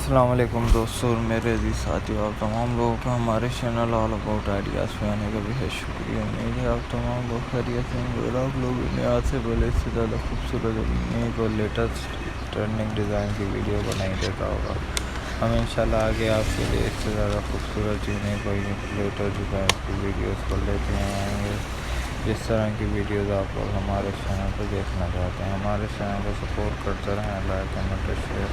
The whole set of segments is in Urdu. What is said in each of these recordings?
السلام علیکم دوستوں اور میرے عزیز ساتھیوں، آپ تمام لوگوں کا ہمارے چینل آل اباؤٹ آئیڈیاز پہ آنے کا بھی ہے شکریہ۔ امید ہے آپ تمام لوگ خیریت سے ہوں گے اور آپ لوگوں نے آج سے پہلے اس سے زیادہ خوبصورت نیک اور لیٹسٹ ٹرینڈنگ ڈیزائن کی ویڈیو بنائی دیکھا ہوگا۔ ہم انشاءاللہ آگے آپ کے لیے اس سے زیادہ خوبصورت یونیک اور لیٹسٹ ڈیزائن کی ویڈیوز کو لیتے آئیں گے۔ جس طرح کی ویڈیوز آپ لوگ ہمارے چینل پہ دیکھنا چاہتے ہیں، ہمارے چینل کو سپورٹ کرتے رہیں، لائک کمنٹ اور شیئر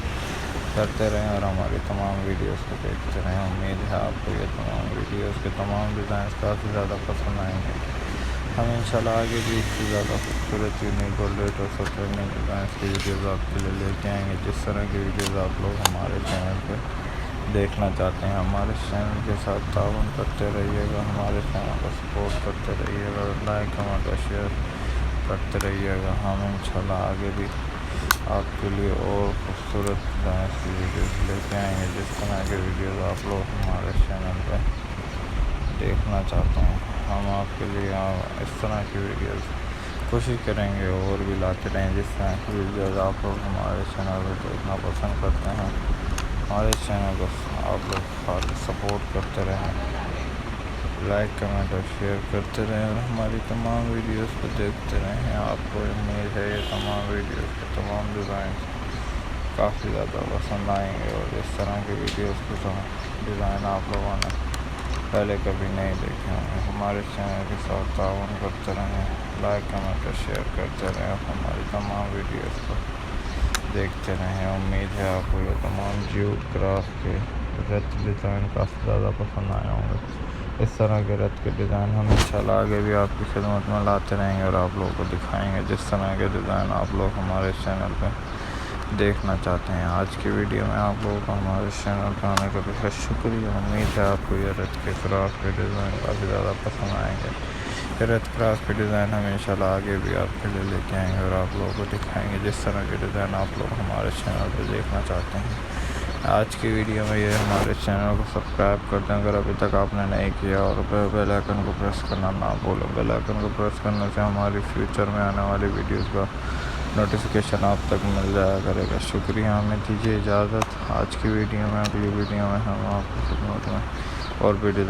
کرتے رہیں اور ہماری تمام ویڈیوز کو دیکھتے رہیں۔ امید ہے آپ کو یہ تمام ویڈیوز کے تمام ڈیزائنز کافی زیادہ پسند آئیں گے۔ ہم انشاءاللہ آگے بھی اس سے زیادہ خوبصورت یونیک اور لیٹسٹ اور ٹرینڈنگ ڈیزائنز کی ویڈیوز آپ کے لیے لے کے آئیں گے۔ جس طرح کی ویڈیوز آپ لوگ ہمارے چینل پہ دیکھنا چاہتے ہیں، ہمارے چینل کے ساتھ تعاون کرتے رہیے گا، ہمارے چینل کو سپورٹ کرتے رہیے گا، لائک کمنٹ اور شیئر کرتے رہیے گا۔ ہم انشاءاللہ آگے بھی آپ کے لیے اور خوبصورت ڈیزائنز کی ویڈیوز لے کے آئیں گے۔ جس طرح کے ویڈیوز آپ لوگ ہمارے چینل پہ دیکھنا چاہتے ہیں، ہم آپ کے لیے اس طرح کی ویڈیوز کوشش کریں گے اور بھی لاتے رہیں۔ جس طرح کی ویڈیوز آپ لوگ ہمارے چینل پہ دیکھنا پسند کرتے ہیں، ہمارے چینل کو آپ لوگ سپورٹ کرتے رہیں، لائک کمنٹ اور شیئر کرتے رہیں اور ہماری تمام ویڈیوز کو دیکھتے رہیں۔ آپ کو امید ہے یہ تمام ویڈیوز کے تمام ڈیزائنز کافی زیادہ پسند آئیں گے اور اس طرح کی ویڈیوز کے ڈیزائن آپ لوگوں نے پہلے کبھی نہیں دیکھے ہوں گے۔ ہمارے چینل کے ساتھ تعاون کرتے رہیں، لائک کمنٹ اور شیئر کرتے رہیں اور ہماری تمام ویڈیوز کو دیکھتے رہیں۔ امید ہے آپ کو یہ تمام جیوٹ کرافٹ کے رت ڈیزائن کافی زیادہ پسند آئے ہوں گے۔ اس طرح کے رت کے ڈیزائن ہم انشاءاللہ آگے بھی آپ کی خدمت میں لاتے رہیں گے اور آپ لوگوں کو دکھائیں گے۔ جس طرح کے ڈیزائن آپ لوگ ہمارے چینل پہ دیکھنا چاہتے ہیں، آج کی ویڈیو میں آپ لوگوں کو ہمارے چینل پہ آنے کا بہت شکریہ۔ امید ہے آپ کو یہ رت کے کرافٹ کے ڈیزائن کافی زیادہ پسند آئیں گے۔ یہ رت کرافٹ کے ڈیزائن ہم انشاءاللہ آگے بھی آپ کے لیے لے کے آئیں گے اور آپ لوگوں کو دکھائیں گے۔ جس طرح کے ڈیزائن آپ لوگ ہمارے چینل پہ دیکھنا چاہتے ہیں، آج کی ویڈیو میں یہ ہمارے چینل کو سبسکرائب کر دیں اگر ابھی تک آپ نے نہیں کیا، اور بیل آئیکن کو پریس کرنا نہ بھولیں۔ بیل آئیکن کو پریس کرنے سے ہماری فیوچر میں آنے والی ویڈیوز کا نوٹیفیکیشن آپ تک مل جایا کرے گا۔ شکریہ، ہمیں دیجیے اجازت۔ آج کی ویڈیو میں، اگلی ویڈیو میں ہم آپ کی خدمت میں اور بھی ڈیزائن